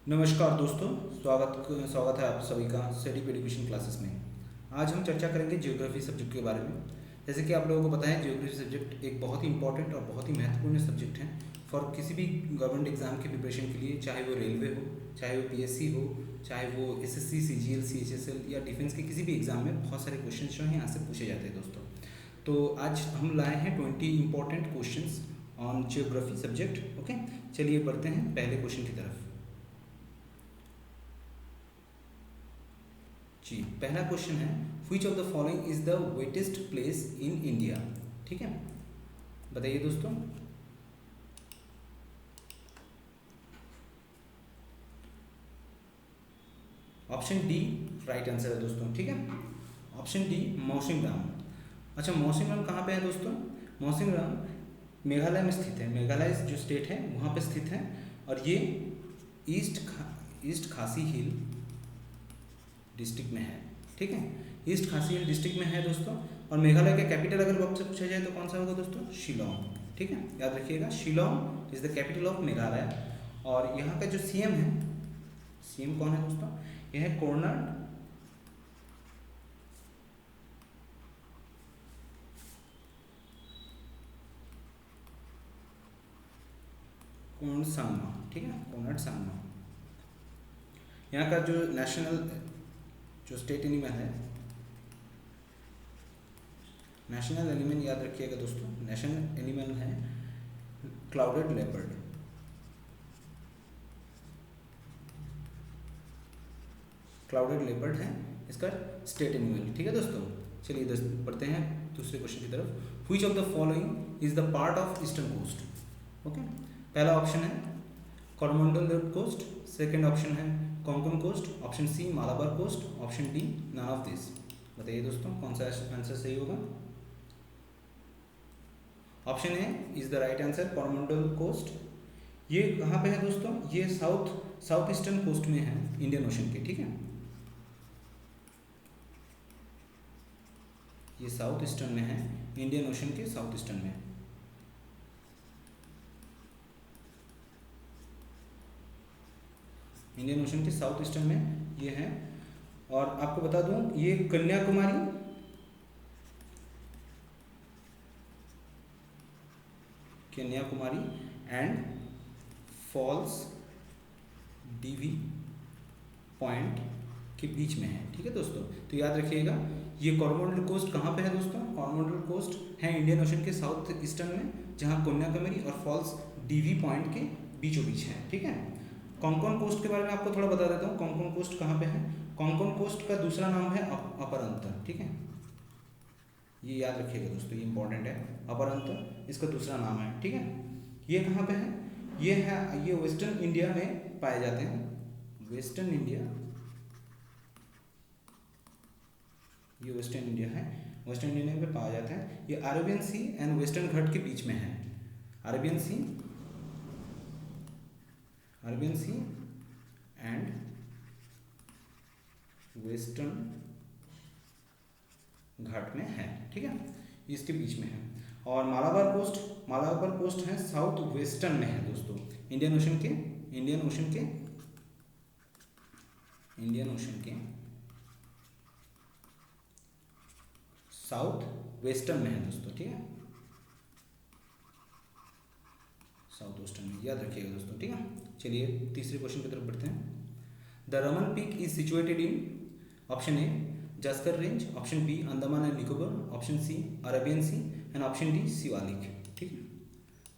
नमस्कार दोस्तों, स्वागत है आप सभी का स्टडी एजुकेशन क्लासेस में। आज हम चर्चा करेंगे ज्योग्राफी सब्जेक्ट के बारे में। जैसे कि आप लोगों को पता है, ज्योग्राफी सब्जेक्ट एक बहुत ही इंपॉर्टेंट और बहुत ही महत्वपूर्ण सब्जेक्ट है फॉर किसी भी गवर्नमेंट एग्जाम की प्रिपरेशन के लिए, चाहे वो रेलवे हो, चाहे वो पीएससी हो, चाहे वो एसएससी, सीजीएल, सीएचएसएल या डिफेंस के किसी भी एग्जाम में बहुत सारे क्वेश्चन जो हैं यहाँ से पूछे जाते हैं दोस्तों। तो आज हम लाए हैं 20 important questions on geography subject. Okay, चलिए बढ़ते हैं पहले क्वेश्चन की तरफ। जी, पहला क्वेश्चन है, which of the following is the wettest place in India. ठीक है, बताइए दोस्तों। ऑप्शन डी राइट आंसर है दोस्तों। ठीक है, ऑप्शन डी मौसिनराम। अच्छा, मौसिनराम कहाँ पे है दोस्तों? मौसिनराम मेघालय में स्थित है। मेघालय जो स्टेट है वहाँ पे स्थित है, और ये ईस्ट खासी हिल डिस्ट्रिक्ट में है। ठीक है, ईस्ट खासी हिल डिस्ट्रिक्ट में है दोस्तों। और मेघालय का कैपिटल अगर आपसे पूछा जाए तो कौन सा होगा दोस्तों? शिलोंग। ठीक है, याद रखिएगा, Shillong is the capital of Meghalaya. और यहाँ का जो सीएम है, सीएम कौन है दोस्तों? यह है कोनराड सांगमा। ठीक है, कोनराड सांगमा। यहाँ का जो नेशनल जो स्टेट एनिमल है, नेशनल एनिमल याद रखिएगा दोस्तों, नेशनल एनिमल है क्लाउडेड लेपर्ड। क्लाउडेड लेपर्ड है इसका स्टेट एनिमल। ठीक है दोस्तों, चलिए बढ़ते हैं दूसरे क्वेश्चन की तरफ। Which of the following is the part of eastern coast. Okay, पहला ऑप्शन है कोरोमंडल कोस्ट, सेकंड ऑप्शन है Konkan coast, option C Malabar coast, option D none of this. बताइए दोस्तों कौन सा आंसर सही होगा? Option A is the right answer, Coromandel coast. ये कहाँ पे है दोस्तों? ये साउथ ईस्टर्न कोस्ट में है इंडियन ओशन के। ठीक है, ये साउथ ईस्टर्न में है, इंडियन ओशन के साउथ ईस्टर्न में। इंडियन ओशन के साउथ ईस्टर्न में ये है। और आपको बता दूं, ये Kanyakumari and false Divi point के बीच में है। ठीक है दोस्तों, तो याद रखिएगा, ये कोरोमंडल कोस्ट कहाँ पे है दोस्तों? कोरोमंडल कोस्ट है इंडियन ओशन के साउथ ईस्टर्न में, जहाँ कन्याकुमारी और फॉल्स डीवी पॉइंट के बीचों बीच है। ठीक है, कोंकण कोस्ट के बारे में आपको थोड़ा बता देता हूँ। कोंकण कोस्ट कहाँ पे है? कोंकण कोस्ट का दूसरा नाम है अपर अंत। ठीक है, ये याद रखिएगा दोस्तों, ये इंपॉर्टेंट है। अपर अंत इसका दूसरा नाम है। ठीक है, ये कहाँ पे है? ये वेस्टर्न इंडिया में पाए जाते हैं। वेस्टर्न इंडिया, ये वेस्टर्न इंडिया है, वेस्टर्न इंडिया में पाया जाता है। ये अरेबियन सी एंड वेस्टर्न घाट के बीच में है। अरेबियन सी एंड वेस्टर्न घाट में है। ठीक है, इसके बीच में है। और मालाबार कोस्ट है साउथ वेस्टर्न में है दोस्तों, इंडियन ओशन के साउथ वेस्टर्न में है दोस्तों। ठीक है, साउथ वेस्टर्न में, याद रखिएगा दोस्तों। ठीक है, चलिए तीसरे क्वेश्चन की तरफ बढ़ते हैं। The Raman peak is situated in option A Zaskar range, option B Andaman and Nicobar, option C Arabian sea and option D Shivalik. ठीक है,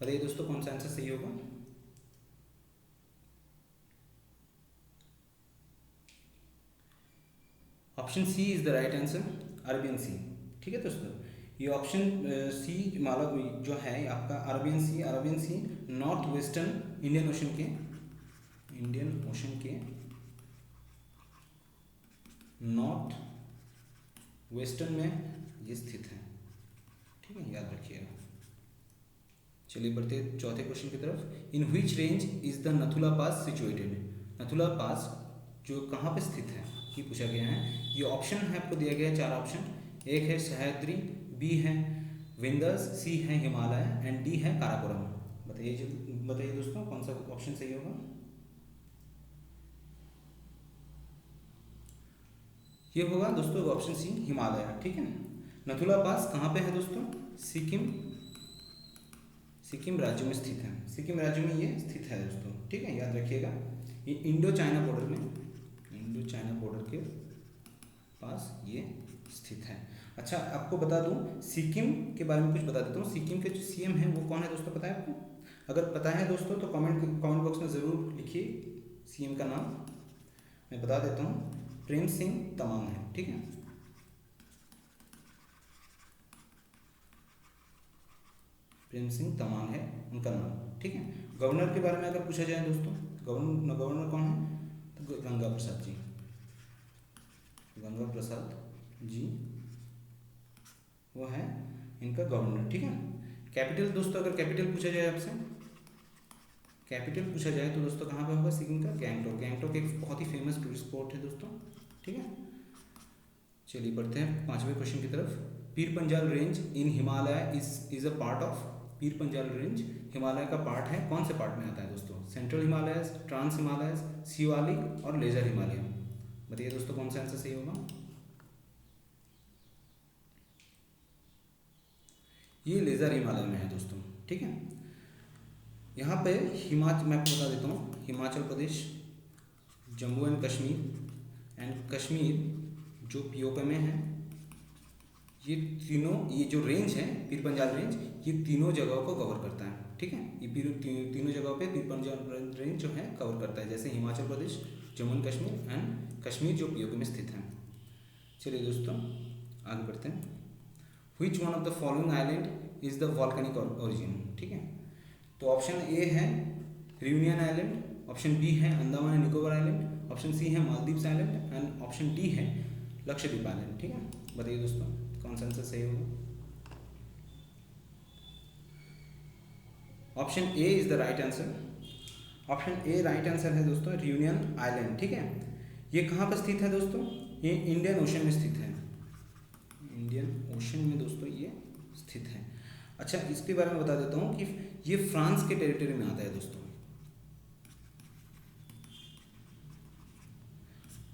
बताइए दोस्तों कौन सा आंसर सही होगा? Option C is the right answer, Arabian sea. ठीक है दोस्तों, ये ऑप्शन सी जो है आपका Arabian sea north western Indian ocean के नॉर्थ वेस्टर्न में ये स्थित है। ठीक है, याद रखिएगा। चलिए बढ़ते चौथे क्वेश्चन की तरफ। In which range is the Nathu La pass situated. Nathu La pass जो कहाँ पे स्थित है ये पूछा गया है। ये ऑप्शन है, आपको दिया गया है 4 ऑप्शन। एक है सह्याद्री, बी है विंध्यस, सी है हिमालय एंड डी है काराकोरम। बताइए दोस्तों कौन सा ऑप्शन सही होगा? ये होगा दोस्तों ऑप्शन सी हिमालय, ठीक है। नथुला पास कहाँ पे है दोस्तों? सिक्किम राज्य में स्थित है, सिक्किम राज्य में ये स्थित है दोस्तों, ठीक है, याद रखिएगा। ये इंडो चाइना बॉर्डर के पास ये स्थित है। अच्छा आपको बता दूं, सिक्किम के बारे में कुछ बता देता हूँ। सिक्किम के जो सीएम हैं वो कौन है दोस्तों, पता है आपको? अगर पता है दोस्तों तो कमेंट बॉक्स में ज़रूर लिखिए सीएम का नाम। मैं बता देता हूँ, प्रेम सिंह तमांग है, ठीक है। प्रेम सिंह तमांग है उनका नाम, ठीक है। गवर्नर के बारे में अगर पूछा जाए दोस्तों, गवर्नर कौन है? तो गंगा प्रसाद जी वो है इनका गवर्नर, ठीक है। कैपिटल दोस्तों, अगर कैपिटल पूछा जाए आपसे, तो दोस्तों कहाँ पे होगा सिक्किम का? गैंगटॉक एक बहुत ही फेमस टूरिस्ट स्पॉट है दोस्तों, ठीक है। चलिए बढ़ते हैं 5वें क्वेश्चन की तरफ। Pir Panjal range in Himalaya is a part of. Pir Panjal range Himalaya का पार्ट है, कौन से पार्ट में आता है दोस्तों? सेंट्रल हिमालयस, ट्रांस हिमालयस, शिवालिक और लेजर हिमालय। बताइए दोस्तों कौन सा आंसर सही होगा? ये लेजर हिमालय में है दोस्तों, ठीक है। यहाँ पे मैं आपको बता देता हूँ, हिमाचल प्रदेश, जम्मू एंड कश्मीर जो पीओके में है, ये तीनों, ये जो रेंज है पीर पंजाल रेंज, ये तीनों जगहों को कवर करता है, ठीक है। ये तीनों जगहों पे पीर पंजाल रेंज जो है कवर करता है, जैसे हिमाचल प्रदेश, जम्मू एंड कश्मीर जो पीओके में स्थित है। चलिए दोस्तों आगे बढ़ते हैं। Which one of the following island is the volcanic origin, ठीक है। तो ऑप्शन ए है रियूनियन आइलैंड, ऑप्शन बी है Andaman and Nicobar island, option C है Maldives island and option D है लक्षद्वीप आइलैंड, ठीक है। बताइए दोस्तों कौन सा आंसर सही होगा? Option A is the right answer. Option A right answer है दोस्तों, रियूनियन आइलैंड, ठीक है। ये कहाँ पर स्थित है दोस्तों? ये इंडियन ओशन में स्थित है, इंडियन ओशन में दोस्तों ये स्थित है। अच्छा इसके बारे में बता देता हूँ कि ये फ्रांस के टेरिटरी में आता है दोस्तों।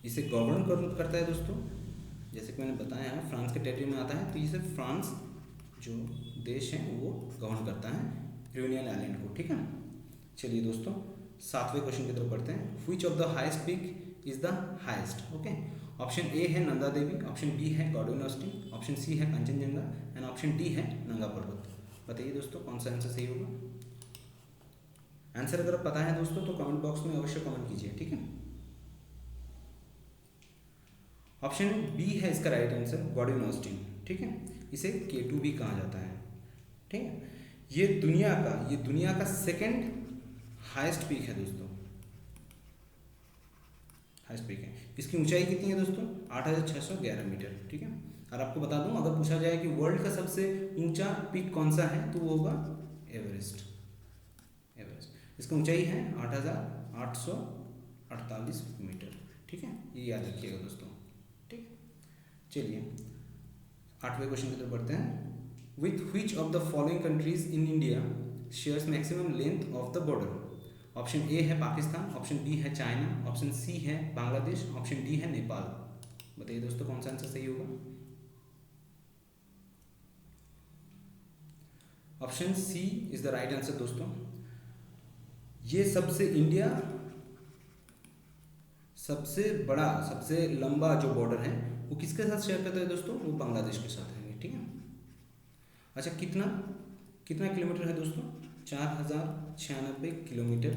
इसे गवर्न करता है दोस्तों, जैसे कि मैंने बताया है फ्रांस के टेरिटरी में आता है, तो इसे फ्रांस जो देश है वो गवर्न करता है रियूनियन आइलैंड को, ठीक है। चलिए दोस्तों 7वें क्वेश्चन की तरफ बढ़ते हैं। Which of the highest peak is the highest, okay. Option A है नंदा देवी, ऑप्शन बी है गॉडविन ऑस्टिन, ऑप्शन सी है कंचनजंगा एंड ऑप्शन डी है नंगा पर्वत। बताइए दोस्तों कौन सा आंसर सही होगा? आंसर अगर पता है दोस्तों तो कमेंट बॉक्स में अवश्य कमेंट कीजिए, ठीक है। ऑप्शन बी है इसका राइट आंसर, गॉडविन ऑस्टिन, ठीक है। इसे K2 भी कहा जाता है, ठीक है। ये दुनिया का सेकंड हाईएस्ट पीक है दोस्तों, हाईएस्ट पीक है। इसकी ऊंचाई कितनी है दोस्तों? 8611 मीटर, ठीक है। और आपको बता दूं, अगर पूछा जाए कि वर्ल्ड का सबसे ऊंचा पीक कौन सा है तो वो होगा एवरेस्ट। इसकी ऊंचाई है 8848 मीटर, ठीक है। ये याद रखिएगा दोस्तों, ठीक। चलिए 8वें क्वेश्चन की तरफ बढ़ते हैं। With which of the following countries in India shares maximum length of the border. Option A है पाकिस्तान, ऑप्शन बी है चाइना, ऑप्शन सी है बांग्लादेश, ऑप्शन डी है नेपाल। बताइए दोस्तों कौन सा आंसर सही होगा? Option C is the right answer दोस्तों। ये सबसे बड़ा सबसे लंबा जो बॉर्डर है वो किसके साथ शेयर करता है दोस्तों? वो बांग्लादेश के साथ है, ठीक है। अच्छा कितना किलोमीटर है दोस्तों? 4096 किलोमीटर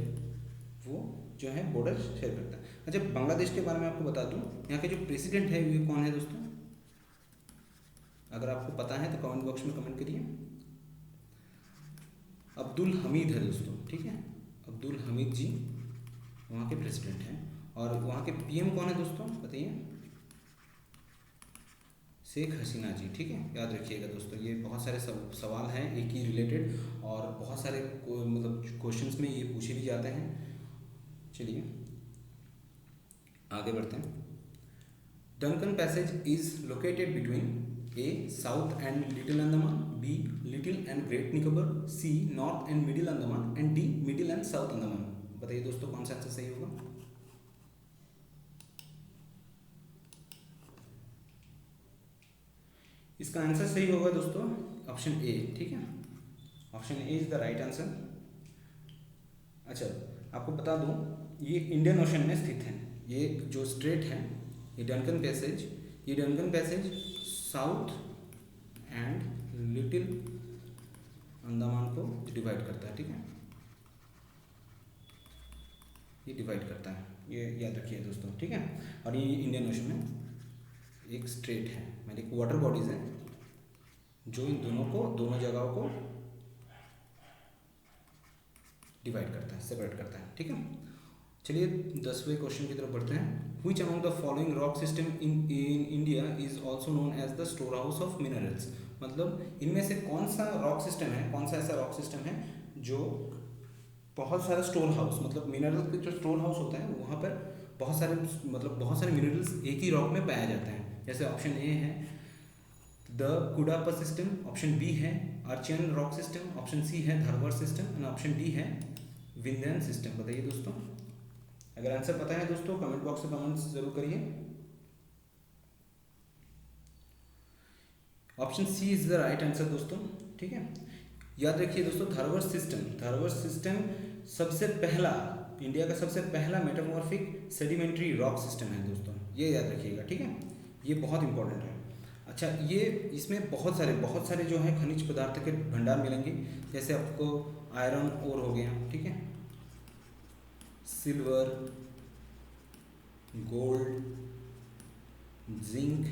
वो जो है बॉर्डर शेयर करता है। अच्छा बांग्लादेश के बारे में आपको बता दूं, यहाँ के जो प्रेसिडेंट है वो कौन है दोस्तों? अगर आपको पता है तो कमेंट बॉक्स में कमेंट करिए। अब्दुल हमीद है दोस्तों, ठीक है। अब्दुल हमीद जी वहाँ के प्रेसिडेंट हैं। और वहाँ के पीएम कौन है दोस्तों बताइए? शेख हसीना जी, ठीक है। याद रखिएगा दोस्तों, ये बहुत सारे सवाल हैं एक ही रिलेटेड और बहुत सारे मतलब क्वेश्चंस में ये पूछे भी जाते हैं। चलिए आगे बढ़ते हैं। Duncan passage is located between A south and little Andaman, B little and great Nicobar, C north and middle Andaman and D middle and south Andaman. बताइए दोस्तों कौन सा आंसर सही होगा? इसका आंसर सही होगा दोस्तों ऑप्शन ए, ठीक है, option A is the right answer. अच्छा, आपको बता दूं ये इंडियन ओशन में स्थित है। ये जो स्ट्रेट है, ये डंकन पैसेज, ये Duncan passage south and little Andaman को डिवाइड करता है, ठीक है, ये डिवाइड करता है, ये याद रखिए दोस्तों, ठीक है। और ये इंडियन ओशन में एक स्ट्रेट है, मतलब एक वाटर बॉडीज है जो इन दोनों जगहों को डिवाइड करता है, सेपरेट करता है, ठीक है। चलिए 10वें क्वेश्चन की तरफ बढ़ते हैं। Which among the following rock system in India is also known as the store house of minerals, मतलब इनमें से कौन सा रॉक सिस्टम है, कौन सा ऐसा रॉक सिस्टम है जो बहुत सारा स्टोर हाउस, मतलब मिनरल्स के जो स्टोर हाउस होता है वहाँ पर बहुत सारे मिनरल्स एक ही रॉक में पाया जाता है। जैसे ऑप्शन ए है the Cuddapah system, option B है आर्चियन रॉक सिस्टम, ऑप्शन सी है Dharwad system and option D है विंध्यन सिस्टम। बताइए दोस्तों, अगर आंसर पता है दोस्तों कमेंट बॉक्स में कमेंट्स जरूर करिए। Option C is the right answer दोस्तों, ठीक है। याद रखिए दोस्तों, धारवाड़ सिस्टम सबसे पहला, इंडिया का सबसे पहला मेटामॉर्फिक सेडिमेंट्री रॉक सिस्टम है दोस्तों, ये याद रखिएगा, ठीक है, ये बहुत इंपॉर्टेंट है। अच्छा, ये इसमें बहुत सारे जो है खनिज पदार्थ के भंडार मिलेंगे, जैसे आपको आयरन ओर हो गया, ठीक है, सिल्वर, गोल्ड, जिंक,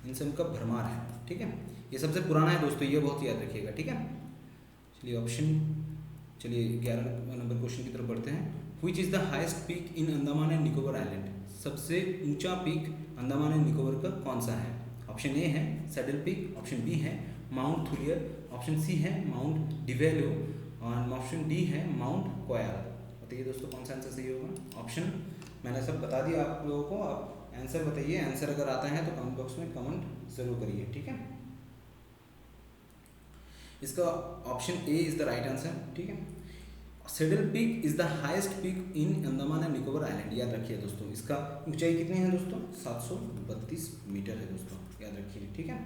इन सब का भरमार है, ठीक है। ये सबसे पुराना है दोस्तों, ये बहुत याद रखिएगा, ठीक है। चलिए 11 नंबर क्वेश्चन की तरफ बढ़ते हैं। Which is the highest peak in Andaman and Nicobar island, सबसे ऊंचा पीक अंडमान एंड निकोबार का कौन सा है। ऑप्शन ए है सैडल पीक, ऑप्शन बी है माउंट थुलियर, ऑप्शन सी है माउंट डिवेलो और ऑप्शन डी है माउंट कोयाल। बताइए दोस्तों कौन सा आंसर सही होगा। ऑप्शन मैंने सब बता दिया आप लोगों को, आप आंसर बताइए। आंसर अगर आता है तो कमेंट बॉक्स में कमेंट जरूर करिए, ठीक है। इसका option A is the right answer, ठीक है। Saddle peak is the highest peak in Andaman and Nicobar island, याद रखिए दोस्तों। इसका ऊंचाई कितनी है दोस्तों, 732 मीटर है दोस्तों, याद रखिए, ठीक है।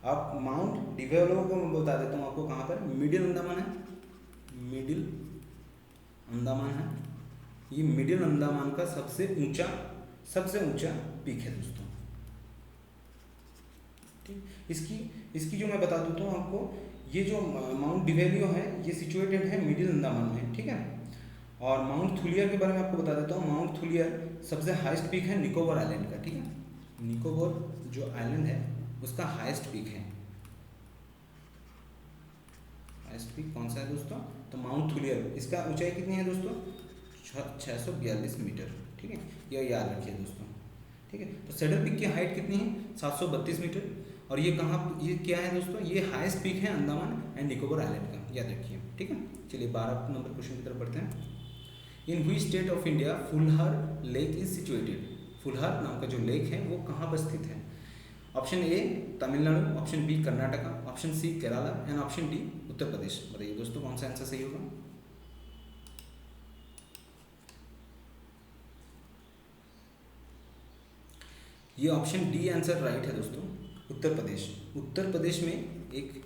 अब माउंट डिवेलो को मैं बता देता हूँ आपको, कहाँ पर, मिडिल अंडमान है, मिडिल अंडमान है, ये मिडिल अंडमान का सबसे ऊंचा पीक है दोस्तों, ठीक। इसकी जो मैं बता देता हूँ आपको, ये जो माउंट डिवेलियो है ये सिचुएटेड है मिडिल अंडमान में, ठीक है। और माउंट थुलियर के बारे में आपको बता देता हूँ, माउंट थुलियर सबसे हाईएस्ट पीक है निकोबार आइलैंड का, ठीक है। निकोबार जो आइलैंड है उसका हाईएस्ट पीक है, हाईएस्ट पीक कौन सा है दोस्तों, तो माउंट थुलियर। इसका ऊंचाई कितनी है दोस्तों, 642 मीटर, ठीक है, यह याद रखिए दोस्तों, ठीक है। तो सैडल पीक की हाइट कितनी है, 732 मीटर। और ये ये क्या है दोस्तों, ये हाईएस्ट पीक है अंडमान एंड निकोबार आइलैंड का, याद रखिए, ठीक है। चलिए 12 नंबर क्वेश्चन की तरफ बढ़ते हैं। In which state of India Phulhar lake is situated, Phulhar नाम का जो लेक है वो कहाँ पर स्थित है। Option A Tamil Nadu, option B Karnataka, option C Kerala and option D Uttar Pradesh. बताइए दोस्तों कौन सा आंसर सही होगा। ये ऑप्शन डी आंसर राइट है दोस्तों, उत्तर प्रदेश। उत्तर प्रदेश में एक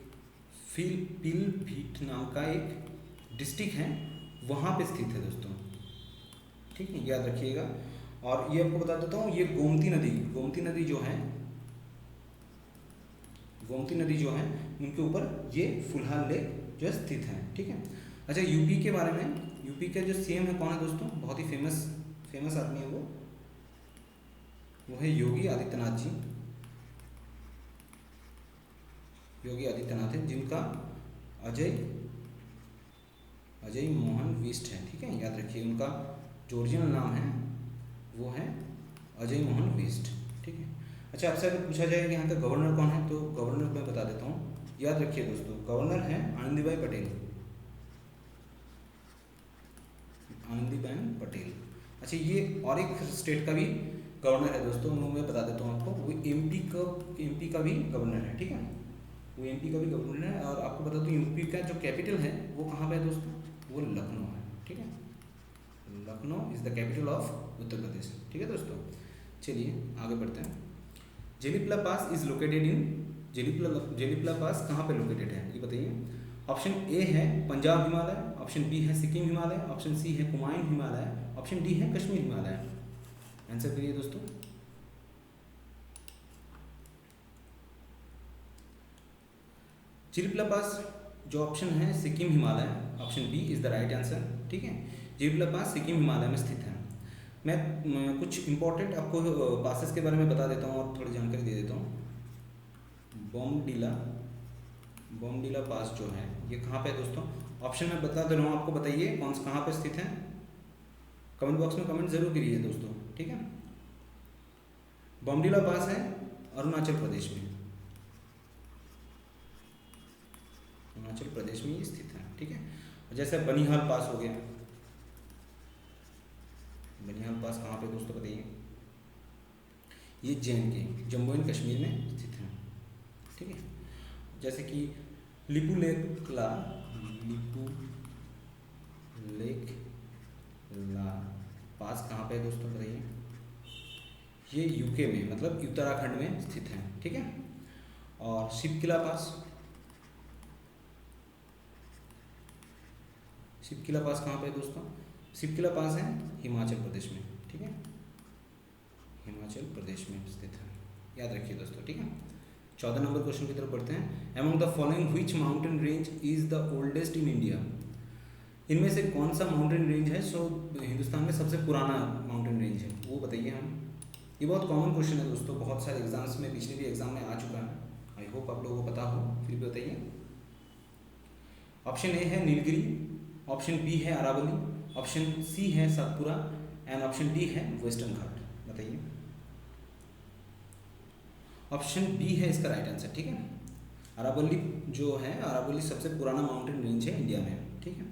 पीलीभीत नाम का एक डिस्ट्रिक्ट है, वहाँ पे स्थित है दोस्तों, ठीक है, याद रखिएगा। और ये आपको बता देता हूँ, ये गोमती नदी जो है उनके ऊपर ये फुलहार लेक जो स्थित है, ठीक है। अच्छा, यूपी के बारे में, यूपी का जो सीएम है कौन है दोस्तों, बहुत ही फेमस आदमी है वो है योगी आदित्यनाथ जी। योगी आदित्यनाथ है, जिनका अजय मोहन विष्ट है, ठीक है, याद रखिए। उनका जो ओरिजिनल नाम है वो है अजय मोहन विष्ट, ठीक है। अच्छा, आपसे अगर पूछा जाए कि यहाँ का गवर्नर कौन है, तो गवर्नर मैं बता देता हूँ, याद रखिए दोस्तों, गवर्नर है आनंदीबेन पटेल। अच्छा, ये और एक स्टेट का भी गवर्नर है दोस्तों, वो मैं बता देता हूँ आपको, वो एमपी का भी गवर्नर है, ठीक है, वो एमपी का भी गवर्नर है। और आपको बता दूँ यूपी का जो कैपिटल है वो कहाँ पे है दोस्तों, वो लखनऊ है, ठीक है। Lucknow is the capital of Uttar Pradesh, ठीक है दोस्तों। चलिए आगे बढ़ते हैं। जेलीपला पास इज लोकेटेड इन जेलीपला पास कहाँ पे लोकेटेड है, ये बताइए। ऑप्शन ए है पंजाब हिमालय, ऑप्शन बी है सिक्किम हिमालय, ऑप्शन सी है कुमायूं हिमालय, ऑप्शन डी है कश्मीर हिमालय। आंसर करिए दोस्तों। जेलीपला पास जो ऑप्शन है Sikkim Himalaya, option B is the right answer, ठीक है। जेलीपला पास सिक्किम हिमालय में स्थित है। मैं कुछ इंपॉर्टेंट आपको पासेस के बारे में बता देता हूँ और थोड़ी जानकारी दे देता हूँ। बॉमडिला पास जो है ये कहाँ पे है दोस्तों? ऑप्शन में बता दे रहा हूँ आपको, बताइए कौन सा कहाँ पे स्थित है। कमेंट बॉक्स में कमेंट जरूर करिए दोस्तों, ठीक है। बॉमडिला पास है अरुणाचल प्रदेश में, अरुणाचल प्रदेश में ये स्थित है, ठीक है। जैसे बनिहाल पास हो गया, बनिहाल पास कहाँ पे दोस्तों बताइए? ये JNK जम्मू एंड कश्मीर में स्थित है, ठीक है। जैसे कि लिपू लेक ला पास कहाँ पे है दोस्तों बताइए? ये UK में, मतलब उत्तराखंड में स्थित है, ठीक है। और शिवकिला पास कहाँ पे है दोस्तों? शिवकिला पास है हिमाचल प्रदेश में, ठीक है, हिमाचल प्रदेश में स्थित है, याद रखिए दोस्तों, ठीक है। 14 नंबर क्वेश्चन की तरफ बढ़ते हैं। Among the following which mountain range is the oldest in India? इनमें से कौन सा माउंटेन रेंज है हिंदुस्तान में सबसे पुराना माउंटेन रेंज है, वो बताइए हम। ये बहुत कॉमन क्वेश्चन है दोस्तों, बहुत सारे एग्जाम्स में, पिछले भी एग्जाम में आ चुका है। आई होप आप लोगों को पता हो, फिर भी बताइए। ऑप्शन ए है नीलगिरी, ऑप्शन बी है अरावली, ऑप्शन सी है सतपुरा एंड ऑप्शन डी है वेस्टर्न घाट। बताइए। ऑप्शन बी है इसका राइट आंसर, ठीक है। अरावली जो है, अरावली सबसे पुराना माउंटेन रेंज है इंडिया में, ठीक है।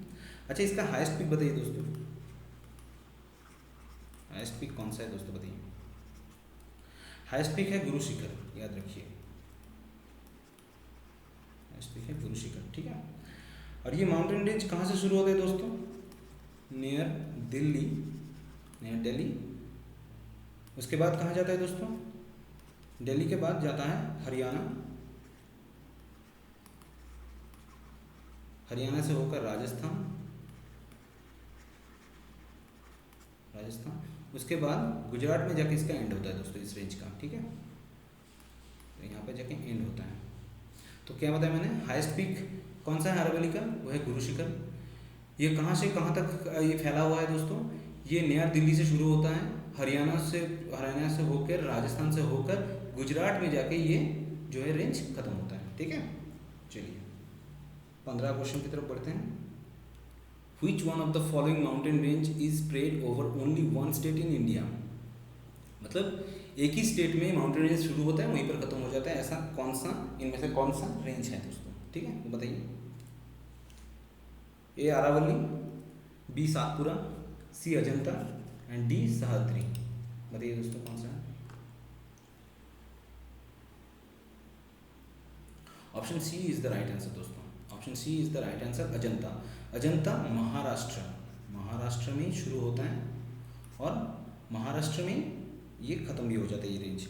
अच्छा, इसका हाईएस्ट पीक बताइए दोस्तों, हाईएस्ट पीक कौन सा है दोस्तों बताइए? हाईएस्ट पीक है गुरु शिखर, याद रखिए, हाईएस्ट पीक है गुरु शिखर, ठीक है। और ये माउंटेन रेंज कहाँ से शुरू होता है दोस्तों? नियर दिल्ली, उसके बाद कहाँ जाता है दोस्तों? दिल्ली के बाद जाता है हरियाणा से होकर राजस्थान, उसके बाद गुजरात में जाके इसका एंड होता है दोस्तों, इस रेंज का, ठीक है। तो यहाँ पे जाके एंड होता है। तो क्या बताया मैंने? हाईएस्ट पीक कौन सा है अरावली का? वो है गुरु शिखर। ये कहाँ से कहाँ तक ये फैला हुआ है दोस्तों? ये नियर दिल्ली से शुरू होता है, हरियाणा से होकर, राजस्थान से होकर गुजरात में जाके ये जो है रेंज खत्म होता है, ठीक है। चलिए 15 क्वेश्चन की तरफ बढ़ते हैं। Which one of the following mountain range is spread over only one state in India? मतलब एक ही स्टेट में माउंटेन रेंज शुरू होता है, वहीं पर खत्म हो जाता है, ऐसा कौन सा, इनमें से कौन सा रेंज है दोस्तों, ठीक है, वो बताइए। A Aravali, B Satpura, C Ajanta and D Sahyadri. बताइए दोस्तों कौन सा है? Option C is the right answer दोस्तों, option C is the right answer, Ajanta Maharashtra में शुरू होता है और महाराष्ट्र में ये खत्म भी हो जाता है ये रेंज।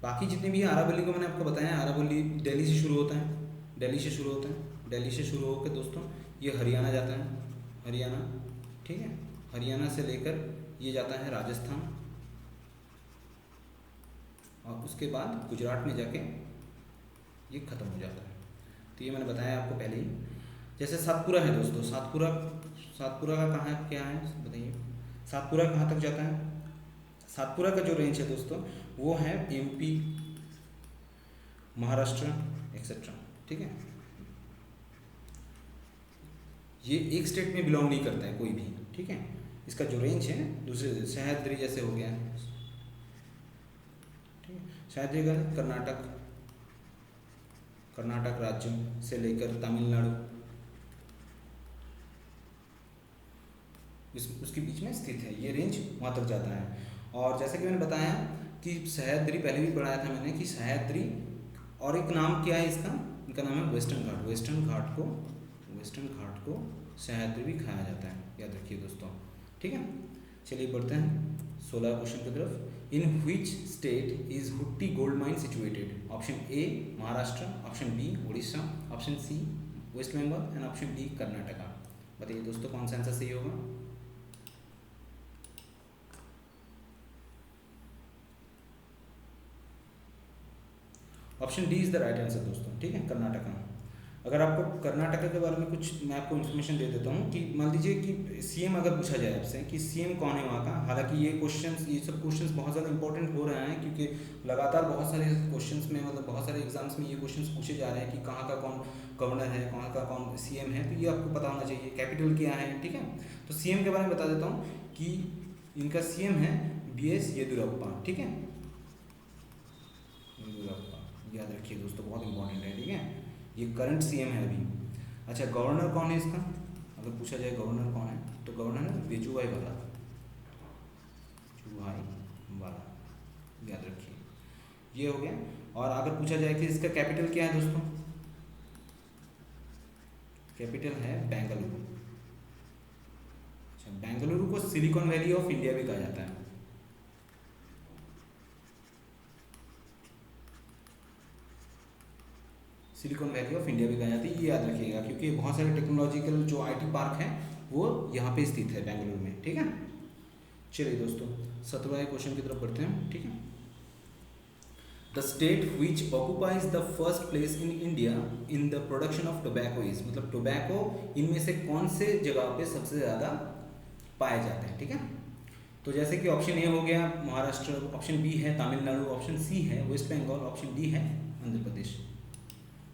बाकी जितने भी अरावली को मैंने आपको बताया, अरावली दिल्ली से शुरू होता है, दिल्ली से शुरू होकर दोस्तों ये हरियाणा जाता है, हरियाणा, ठीक है। हरियाणा से लेकर ये जाता है राजस्थान और उसके बाद गुजरात में जाके ये खत्म हो जाता है। तो ये मैंने बताया आपको पहले ही। जैसे सातपुरा है दोस्तों, सातपुरा का कहाँ है, क्या है बताइए? सातपुरा कहाँ तक जाता है? सातपुरा का जो रेंज है दोस्तों वो है MP, महाराष्ट्र एक्सेट्रा, ठीक है। ये एक स्टेट में बिलोंग नहीं करता है कोई भी, ठीक है। इसका जो रेंज है दूसरे, सह्याद्री जैसे हो गया, ठीक है। सह्याद्री का कर्नाटक राज्य से लेकर तमिलनाडु, उसके बीच में स्थित है, ये रेंज वहाँ तक जाता है। और जैसे कि मैंने बताया कि सह्याद्री, पहले भी पढ़ाया था मैंने कि सह्याद्री, और एक नाम क्या है इसका, इनका नाम है वेस्टर्न घाट को सह्याद्री भी खाया जाता है, याद रखिए दोस्तों, ठीक है। चलिए बढ़ते हैं 16 क्वेश्चन की तरफ। In which state is Hutti gold mine situated? Option A Maharashtra, option B Orissa, option C West Bengal and option D Karnataka. बताइए दोस्तों कौन सा आंसर सही होगा? Option D is the right answer दोस्तों, ठीक है, कर्नाटका। अगर आपको कर्नाटका के बारे में कुछ मैं आपको इन्फॉर्मेशन दे देता हूँ कि मान लीजिए कि सीएम अगर पूछा जाए आपसे कि सीएम कौन है वहाँ का, हालांकि ये सब क्वेश्चंस बहुत ज़्यादा इंपॉर्टेंट हो रहे हैं क्योंकि लगातार बहुत सारे क्वेश्चंस में मतलब बहुत सारे एग्जाम्स में ये क्वेश्चंस पूछे जा रहे हैं कि कहाँ का कौन गवर्नर है, कहाँ का कौन सीएम है, तो ये आपको पता होना चाहिए। कैपिटल क्या है, ठीक है। तो सीएम के बारे में बता देता हूँ कि इनका सीएम है BS येदियुरप्पा, ठीक है, येदियुरप्पा, याद रखिए दोस्तों, बहुत इंपॉर्टेंट है, ठीक है। ये करंट सीएम है अभी। अच्छा, गवर्नर कौन है इसका? अगर पूछा जाए गवर्नर कौन है तो गवर्नर है वेजुभाई वाला, वेजुभाई वाला, याद रखिए, ये हो गया। और अगर पूछा जाए कि इसका कैपिटल क्या है दोस्तों, कैपिटल है बेंगलुरु। अच्छा, बेंगलुरु को सिलिकॉन वैली ऑफ इंडिया भी कहा जाता है। सिलिकॉन वैली ऑफ इंडिया भी कहा जाती है, ये याद रखिएगा क्योंकि बहुत सारे टेक्नोलॉजिकल जो IT पार्क हैं वो यहाँ पे स्थित है बेंगलुरु में, ठीक है। चलिए दोस्तों 17वें क्वेश्चन की तरफ बढ़ते हैं, ठीक है। The state which occupies the first place in India in the production of tobacco is, मतलब टोबैको इनमें से कौन से जगह पे सबसे ज़्यादा पाए जाते हैं, ठीक है। तो जैसे कि ऑप्शन ए हो गया महाराष्ट्र, ऑप्शन बी है तमिलनाडु, ऑप्शन सी है वेस्ट बंगाल, ऑप्शन डी है आंध्र प्रदेश।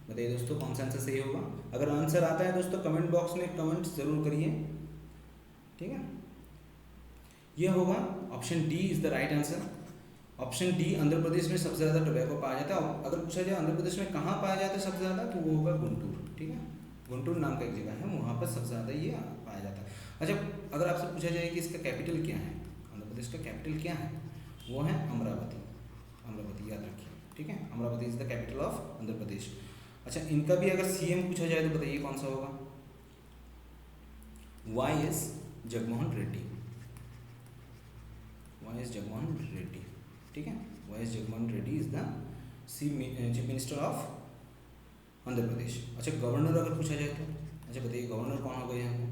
बताइए दोस्तों कौन सा आंसर सही होगा? अगर आंसर आता है दोस्तों कमेंट बॉक्स में कमेंट जरूर करिए, ठीक है। यह होगा option D is the right answer. Option D Andhra Pradesh में सबसे ज़्यादा टोबैको पाया जाता है। अगर पूछा जाए आंध्र प्रदेश में कहाँ पाया जाता है सबसे ज़्यादा, तो वो होगा गुंटूर, ठीक है। गुंटूर नाम का एक जगह है, वहाँ पर सबसे ज़्यादा ये पाया जाता है। अच्छा, अगर आपसे पूछा जाए कि इसका कैपिटल क्या है, आंध्र प्रदेश का कैपिटल क्या है, वो है अमरावती। अमरावती याद रखिए, ठीक है, Amaravati is the capital of Andhra Pradesh. अच्छा, इनका भी अगर सीएम पूछा जाए तो बताइए कौन सा होगा? YS जगनमोहन रेड्डी, YS जगनमोहन रेड्डी, ठीक है। YS Jaganmohan Reddy is the chief minister of Andhra Pradesh. अच्छा, गवर्नर अगर पूछा जाए तो अच्छा बताइए गवर्नर कौन होगा यहाँ पे?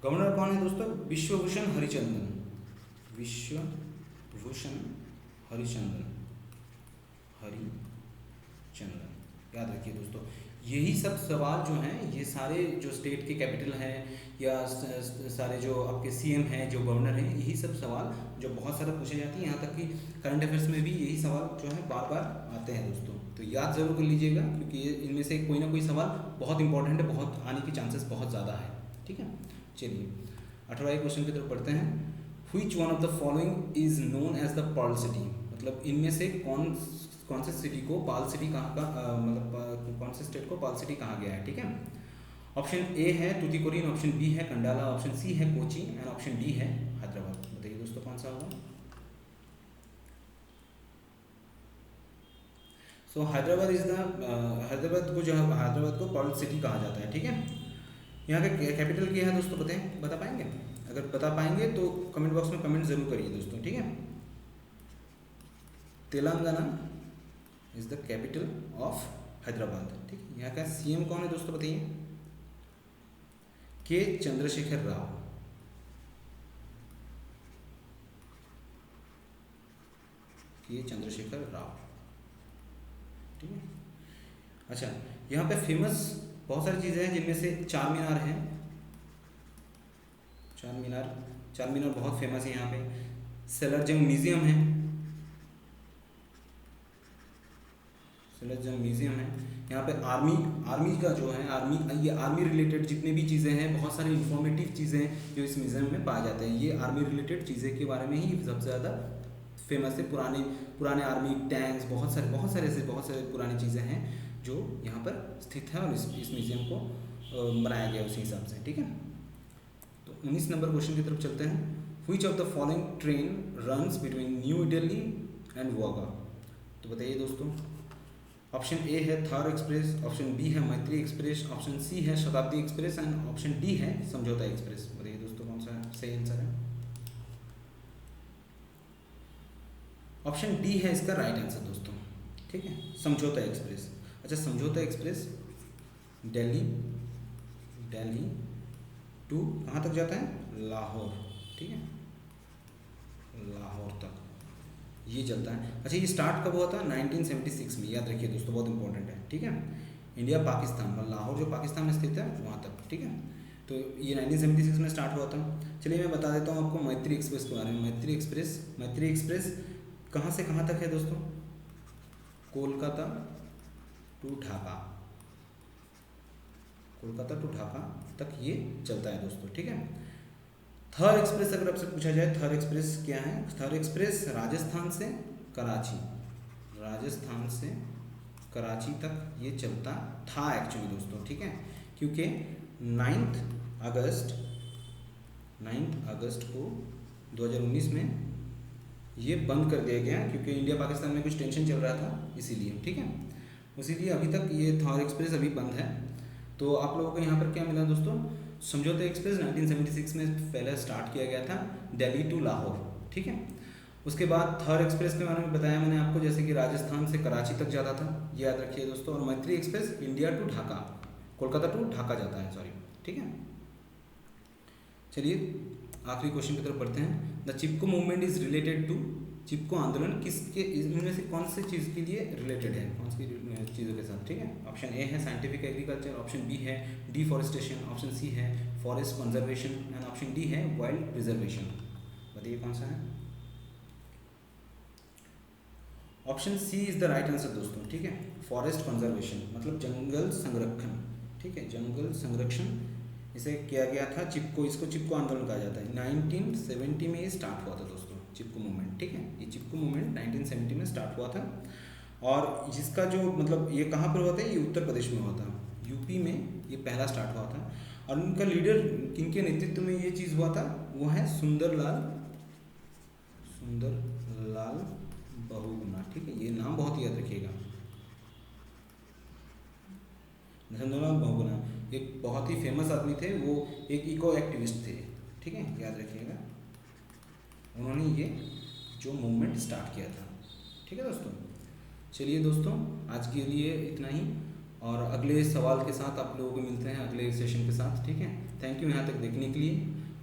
गवर्नर कौन है दोस्तों? विश्वभूषण हरिचंदन, विश्वभूषण हरिचंदन, हरिचंदन, याद रखिए दोस्तों। यही सब सवाल जो हैं, ये सारे जो स्टेट के कैपिटल हैं या सारे जो आपके सीएम हैं, जो गवर्नर हैं, यही सब सवाल जो बहुत सारा पूछे जाते हैं, यहाँ तक कि करंट अफेयर्स में भी यही सवाल जो है बार बार आते हैं दोस्तों। तो याद ज़रूर कर लीजिएगा क्योंकि इनमें से कोई ना कोई सवाल बहुत इंपॉर्टेंट है, बहुत आने के चांसेस बहुत ज़्यादा है, ठीक है। चलिए 18वें क्वेश्चन की तरफ पढ़ते हैं। Which one of the following is known as the pearl city, मतलब इनमें से कौन से सिटी को पर्ल सिटी कहाँ का मतलब कौन से स्टेट को पर्ल सिटी कहा गया है, ठीक है। ऑप्शन ए है तूतीकोरिन, ऑप्शन बी है कंडाला, ऑप्शन सी है कोची एंड ऑप्शन डी है हैदराबाद। बताइए दोस्तों कौन सा होगा? सो हैदराबाद इज द हैदराबाद को पर्ल सिटी कहा जाता है, ठीक है। यहाँ का कैपिटल क्या है दोस्तों, बता पाएंगे? अगर बता पाएंगे तो कमेंट बॉक्स में कमेंट जरूर करिए दोस्तों, ठीक है। Telangana is the capital of Hyderabad, ठीक है। यहाँ का सीएम कौन है दोस्तों बताइए? के चंद्रशेखर राव, के चंद्रशेखर राव, ठीक है। अच्छा, यहाँ पे फेमस बहुत सारी चीज़ें हैं जिनमें से चार मीनार है, चार मीनार बहुत फेमस है यहाँ पे। सलारजंग म्यूजियम है, सलारजंग म्यूजियम है। यहाँ पे आर्मी का जो है आर्मी रिलेटेड जितने भी चीज़ें हैं, बहुत सारी इंफॉर्मेटिव चीज़ें हैं जो इस म्यूजियम में पाए जाते हैं। ये आर्मी रिलेटेड चीज़ें के बारे में ही सबसे ज़्यादा फेमस है। पुराने आर्मी टैंक्स, बहुत सारे पुरानी चीज़ें हैं जो यहाँ पर स्थित है और इस म्यूजियम को बनाया गया उसी हिसाब से, ठीक है। तो 19 नंबर क्वेश्चन की तरफ चलते हैं। Which of the following train runs between New Delhi and Wagah? तो बताइए दोस्तों। ऑप्शन ए है थार एक्सप्रेस, ऑप्शन बी है मैत्री एक्सप्रेस, ऑप्शन सी है शताब्दी एक्सप्रेस एंड ऑप्शन डी है समझौता एक्सप्रेस। बताइए दोस्तों कौन सा सही आंसर है? ऑप्शन डी है इसका राइट आंसर दोस्तों, ठीक है। समझौता एक्सप्रेस, अच्छा समझौता एक्सप्रेस दिल्ली टू कहाँ तक जाता है, लाहौर, ठीक है, लाहौर तक ये चलता है। अच्छा ये स्टार्ट कब हुआ था, 1976 में, याद रखिए दोस्तों, बहुत इंपॉर्टेंट है, ठीक है। इंडिया पाकिस्तान, मतलब लाहौर जो पाकिस्तान में स्थित है वहाँ तक, ठीक है। तो ये 1976 में स्टार्ट हुआ था। चलिए मैं बता देता हूँ आपको मैत्री एक्सप्रेस के बारे में। मैत्री एक्सप्रेस कहाँ से कहाँ तक है दोस्तों, कोलकाता टू ढाका, कोलकाता टू ढाका तक ये चलता है दोस्तों, ठीक है। थर एक्सप्रेस अगर आपसे पूछा जाए, थर एक्सप्रेस क्या है, थर एक्सप्रेस राजस्थान से कराची तक ये चलता था एक्चुअली दोस्तों, ठीक है। क्योंकि 9 अगस्त को 2019 में ये बंद कर दिया गया, क्योंकि इंडिया पाकिस्तान में कुछ टेंशन चल रहा था इसीलिए, ठीक है। इसीलिए अभी तक ये थर एक्सप्रेस अभी बंद है। तो आप लोगों को यहाँ पर क्या मिला दोस्तों, समझौता एक्सप्रेस 1976 में पहले स्टार्ट किया गया था दिल्ली टू लाहौर, ठीक है। उसके बाद थर एक्सप्रेस के बारे में बताया मैंने आपको, जैसे कि राजस्थान से कराची तक जाता था, ये याद रखिए दोस्तों। और Maitri express India to Dhaka, Kolkata to Dhaka जाता है, सॉरी, ठीक है। चलिए आखिरी क्वेश्चन की तरफ बढ़ते हैं। The Chipko movement is related to, Chipko आंदोलन किसके, इनमें से कौन से चीज़ के लिए रिलेटेड है, कौन सी चीज़ों के साथ, ठीक है। ऑप्शन ए है साइंटिफिक एग्रीकल्चर, ऑप्शन बी है डिफॉरेस्टेशन, ऑप्शन सी है forest conservation and option D है वाइल्ड प्रिजर्वेशन। बताइए कौन सा है। Option C is the right answer दोस्तों, ठीक है। फॉरेस्ट कंजर्वेशन मतलब जंगल संरक्षण, ठीक है, जंगल संरक्षण इसे किया गया था चिपको, इसको चिपको आंदोलन कहा जाता है। 1970 में ये स्टार्ट हुआ था दोस्तों, चिपको मूवमेंट, ठीक है। ये चिपको मूवमेंट 1970 में स्टार्ट हुआ था। और जिसका जो मतलब ये कहाँ पर हुआ था, ये उत्तर प्रदेश में हुआ था, यूपी में ये पहला स्टार्ट हुआ था। और उनका लीडर, किनके नेतृत्व में ये चीज़ हुआ था, वो है सुंदरलाल बहुगुणा, ठीक है। ये नाम बहुत याद रखिएगा, सुंदरलाल बहुगुणा एक बहुत ही फेमस आदमी थे, वो एक इको एक्टिविस्ट थे, ठीक है, याद रखिएगा। उन्होंने ये जो मूवमेंट स्टार्ट किया था, ठीक है दोस्तों। चलिए दोस्तों आज के लिए इतना ही, और अगले सवाल के साथ आप लोगों को मिलते हैं अगले सेशन के साथ, ठीक है। थैंक यू यहाँ तक देखने के लिए।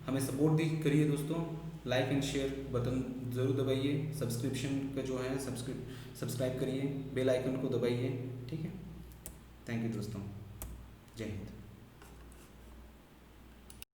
हमें सपोर्ट करिए दोस्तों, लाइक एंड शेयर बटन ज़रूर दबाइए, सब्सक्रिप्शन का जो है सब्सक्राइब करिए, बेल आइकन को दबाइए, ठीक है। थैंक यू दोस्तों, जय हिंद।